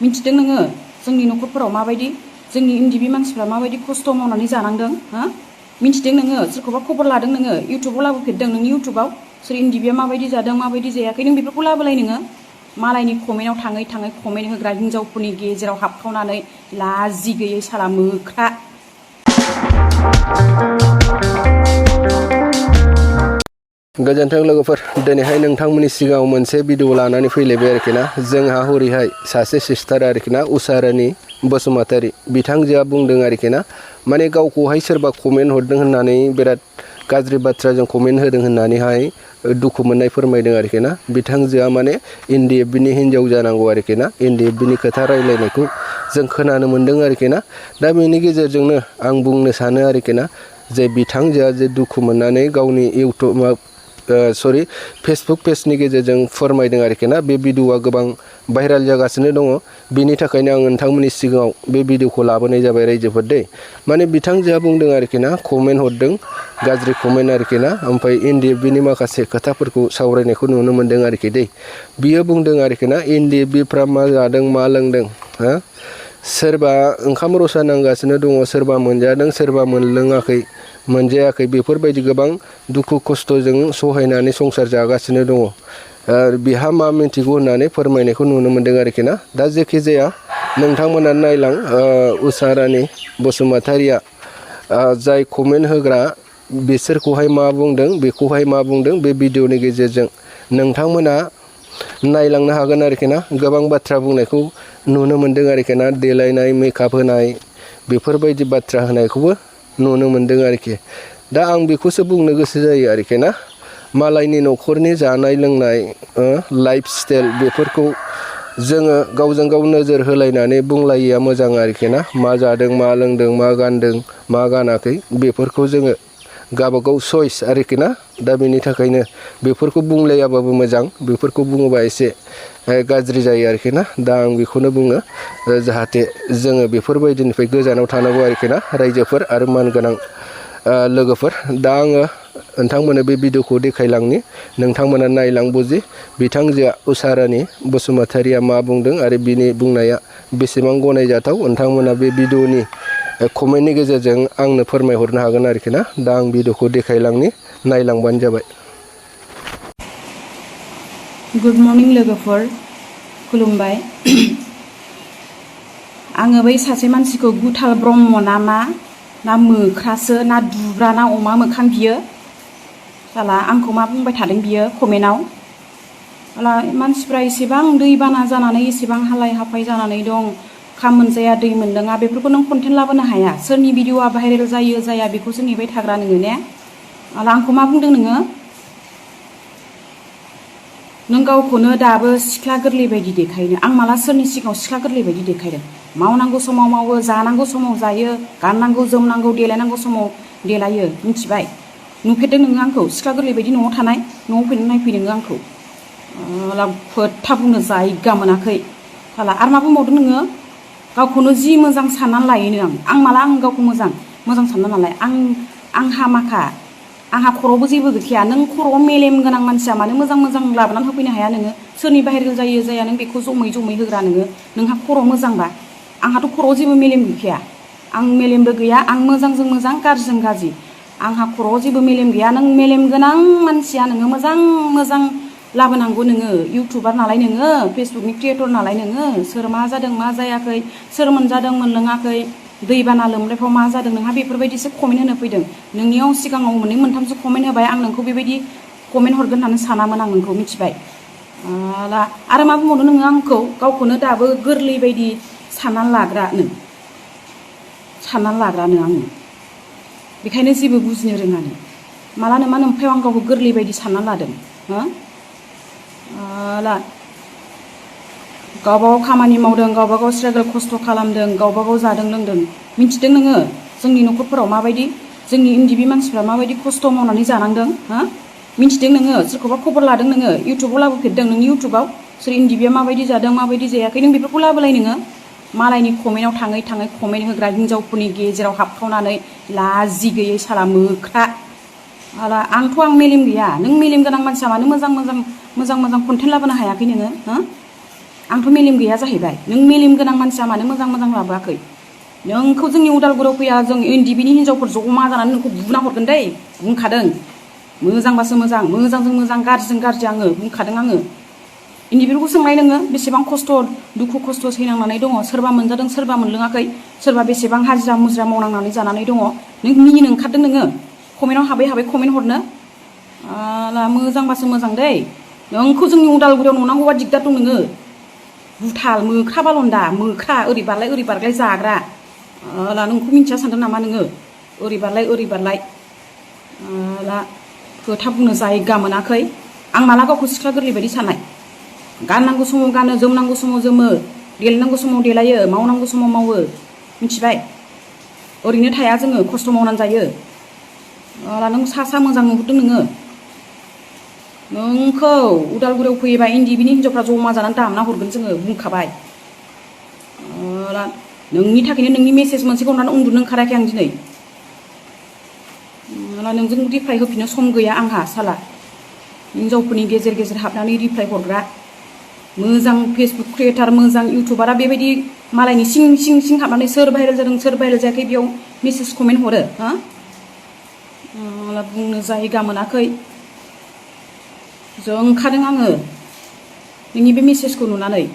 मिन्थिदों नोङो जोंनि न'खरफोराव माबायदि जोंनि NDFB मानसिफ्रा माबायदि खस्थ' मावनानै जानांदों हा मिन्थिदों नोङो सोरखौबा खबर लादों नोङो इउटुबाव लाबोफेरदों नोंनि इउटुबाव सोर NDFB माबायदि जादों माबायदि जायाखै नों बेफोरखौ लाबोलाय नोङो मालायनि कमेन्टआव थाङै थाङै कमेन्ट होग्रा हिन्जावफोरनि गेजेराव हाबखावनानै लाजि गैयै साला मोख्रा गोजोन्थों लोगोफोर दिनैहाय नोंथांमोननि सिगाङाव मोनसे भिडिअ लानानै फैलायबाय आरोखि ना जोंहा हरैहाय सासे सिस्टार आरोखि ना उषा रानी बसुमतारी बिथांजोआ बुंदों आरोखि ना माने गावखौहाय सोरबा कमेन्ट हरदों होननानै बिराद गाज्रि बाथ्राजों कमेन्ट होदों होननानैहाय दुखु मोननाय फोरमायदों आरोखि ना बिथांजोआ माने NDFB नि हिन्जाव जानांगौ आरोखि ना NDFB नि खोथा रायलायनायखौ जों खोनानो मोन्दों आरोखि ना दा बेनि गेजेरजोंनो आं बुंनो सानो आरोखि ना जे बिथांजोआ जे दुखु मोननानै गावनि फेसबुक पेजनि गेजेरजों फोरमायदों आरोखि ना बे भिडिअआ गोबां भाइराल जागासिनो दङ बिनि थाखायनो आं नोंथांमोननि सिगाङाव बे भिडिअखौ लाबोनाय जाबाय रायजोफोर दै माने बिथांजोआ बुंदों आरोखि ना कमेन्ट हरदों गाज्रि कमेन्ट आरोखि ना ओमफ्राय NDFB नि माखासे खोथाफोरखौ सावरायनायखौ नुनो मोन्दों आरोखि दै बियो बुंदों आरोखि ना NDFB फ्रा मा जादों मा लोंदों हा सोरबा ओंखाम रसा नांगासिनो दङ सोरबा मोनजादों सोरबा मोनलोङाखै मोनजायाखै बेफोरबायदि गोबां दुखु खस्थ'जों सहायनानै संसार जागासिनो दङ बिहा मा मिन्थिगौ होननानै फोरमायनायखौ नुनो मोन्दों आरोखि ना दा जेखि जाया नोंथांमोना नायलां उषा रानी बसुमतारीया जाय कमेन्ट होग्रा बिसोरखौहाय मा बुंदों बेखौहाय मा बुंदों बे भिडिअनि गेजेरजों नोंथांमोना नायलांनो हागोन आरोखि ना गोबां बाथ्रा बुंनायखौ नुनो मोन्दों आरोखि ना देलायनाय मेकआप होनाय बेफोरबायदि बाथ्रा होनायखौबो नुनो मोन्दों आरोखि दा आं बेखौसो बुंनो गोसो जायो आरोखि ना मालायनि न'खरनि जानाय लोंनाय लाइफ स्टाइल बेफोरखौ जोङो गावजों गाव नोजोर होलायनानै बुंलायिया मोजां आरोखि ना मा जादों मा लोंदों मा गानदों मा गानाखै बेफोरखौ जोङो गावबागाव चइस आरोखि ना दा बेनि थाखायनो बेफोरखौ बुंलायाबाबो मोजां बेफोरखौ बुङोबा एसे गाज्रि जायो आरोखि ना दा आं बेखौनो बुङो जाहाथे जोङो बेफोरबायदिनिफ्राय गोजानाव थानांगौ आरोखि ना रायजोफोर आरो मानगोनां लोगोफोर दा आङो नोंथांमोननो बे भिडिअखौ देखायलांनि नोंथांमोना नायलां बुजि बिथांजोआ उषा रानी बसुमतारीया मा बुंदों आरो बिनि बुंनाया बेसेबां गनायजाथाव नोंथांमोना बे भिडिअनि कमेन्टनि गेजेरजों आंनो फोरमायहरनो हागोन आरोखि ना दा आं भिडिअखौ देखायलांनि नायलांबानो जाबाय गुड मर्निं लोगोफोर खुलुमबाय आङो बै सासे मानसिखौ गुथाल ब्रह्म ना मोख्रासो ना दुब्रा ना अमा मोखां बियो साला आंखौ मा बुंबाय थादों बियो कमेन्टआव साला मानसिफ्रा एसेबां दैबाना जानानै एसेबां हालाय हाफाय जानानै दं ओंखाम मोनजाया दै मोनलोङा बेफोरखौ नों कन्टेन्ट लाबोनो हाया सोरनि भिडिअआ भाइरेल जायो जाया बेखौसो नेबाय थाग्रा नोङो ने साला आंखौ मा बुंदों नोङो नों गावखौनो दाबो सिख्ला गोरलै बायदि देखायनो आं माला सोरनि सिगाङाव सिख्ला गोरलै बायदि देखायदों मावनांगौ समाव मावो जानांगौ समाव जायो गाननांगौ जोमनांगौ देलायनांगौ समाव देलायो मिथिबाय नुफेरदों नोङो आंखौ सिख्ला गोरलै बायदि न'आव थानाय न'आव फैनानै नायफै नोङो आंखौ खोथा बुंनो जायगा मोनाखै साला आरो मा बुंबावदों नोङो गावखौनो जि मोजां साननानै लायोनो आं माला आं गावखौ मोजां सानना नालाय आंहा माखा आंहा खर'आवबो जेबो गैखाया नों खर'आव मेलेम गोनां मानसिया मानो मोजां लाबोनानै होफैनो हाया नोङो सोरनि भाइरेल जायो जाया नों बेखौ जमै होग्रा नोंहा खर' मोजांबा आंहाथ' खर'आव जेबो मेलेम गैखाया आं मेलेमबो गैया आं मोजांजों मोजां गाज्रिजों गाज्रि आंहा खर'आव जेबो मेलेम गैया नों मेलेम गोनां मानसिया नोङो मोजां लाबोनांगौ नोङो इउटुबार नालाय नोङो फेसबुकनि क्रिएटर नालाय नोङो सोर मा जादों मा जायाखै सोर मोनजादों मोनलोङाखै दैबाना लोमनायफ्राव मा जादों नोंहा बेफोरबायदिसो कमेन्ट होनो फैदों नोंनियाव सिगाङाव मोननै मोनथामसो कमेन्ट होबाय आं नोंखौ बेबायदि कमेन्ट हरगोन होननानै सानामोन आं नोंखौ मिथिबाय आरो मा बुंबावदों नोङो आंखौ गावखौनो दाबो गोरलै बायदि साननानै लाग्रानो आङो बेखायनो जेबो बुजिनो रोङानो मालानो मा नोमफायाव आं गावखौ गोरलै बायदि साननानै लादों गावबागाव खामानि मावदों गावबागाव स्ट्रागल खस्थ' खालामदों गावबागाव जादों लोंदों मिन्थिदों नोङो जोंनि न'खरफोराव माबायदि जोंनि NDFB मानसिफ्रा माबायदि खस्थ' मावनानै जानांदों मिन्थिदों नोङो सोरखौबा खबर लादों नोङो इउटुबाव लाबोफेरदों नोंनि इउटुबाव सोर NDFB माबायदि जादों माबायदि जायाखै नों बेफोरखौ लाबोलाय नोङो मालायनि कमेन्टआव थाङै थाङै कमेन्ट होग्रा हिन्जावफोरनि गेजेराव हाबखावनानै लाजि गैयै साला मोख्रा आंथ' आं मेलेम गैया नों मेलेम गोनां मानसिया मानो मोजां कन्टेन्ट लाबोनो हायाखै नोङो आंथ' मेलेम गैया जाहैबाय नों मेलेम गोनां मानसिया मानो मोजां मोजां लाबोआखै नोंखौ जोंनि उदालगुरियाव फैया जों NDFBनि हिनजावफोर जमा जानानै नोंखौ बुना हरगोन दै बुंखादों मोजांबासो मोजां मोजांजों मोजां गाज्रिजों गाज्रि आङो बुंखादों आङो NDFBखौ सोंनाय नोङो बेसेबां खस्थ' दुखु खस्थ' सैनांनानै दङ सोरबा मोनजादों सोरबा मोनलोङाखै सोरबा बेसेबां हाजिरा मुजिरा मावनांनानै जानानै दङ नों मिनिनो ओंखारदों नोङो कमेन्टआव हाबै हाबै कमेन्ट हरनो मोजांबासो मोजां दै नोंखौ जोंनि उदालगुरियाव नुनांगौबा दिगदार दं नोङो बुथाल मोख्रा बालन्दा मोख्रा ओरै बारलाय जाग्रा नोंखौ मिन्थिया सानदों नामा नोङो ओरै बारलाय खोथा बुंनो जायगा मोनाखै आं माला गावखौ सिख्ला गोरलै बायदि साननाय गाननांगौ समाव गानो जोमनांगौ समाव जोमो देलायनांगौ समाव देलायो मावनांगौ समाव मावो मिथिबाय ओरैनो थाया जोङो खस्थ' मावनानै जायो नों सा मोजां नुहुरदों नोङो नोंखौ उदालगुरियाव फैयोबा NDFBनि हिनजावफ्रा जमा जानानै दामना हरगोन जोङो बुंखाबाय नोंनि थाखायनो नोंनि मेसेज मोनसेखौ हरनानै उन्दुनो ओंखाराखै आं दिनै नोंजों रिप्लाइ होफिननो सम गैया आंहा साला हिनजावफोरनि गेजेर गेजेर हाबनानै रिप्लाइ हरग्रा मोजां फेसबुक क्रिएटार मोजां इउटुबारा बेबायदि मालायनि सिं हाबनानै सोर भाइरेल जादों सोर भाइरेल जायाखै बेयाव मेसेज कमेन्ट हरो हा बुंनो जायगा मोनाखै जोंखादों आङो नोंनि बे मेसेजखौ नुनानै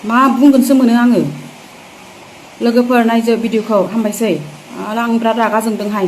मा बुंगोनसो मोनो आङो लोगोफोर नायजो भिडिअखौ हामबायसै आं बिराद रागा जोंदोंहाय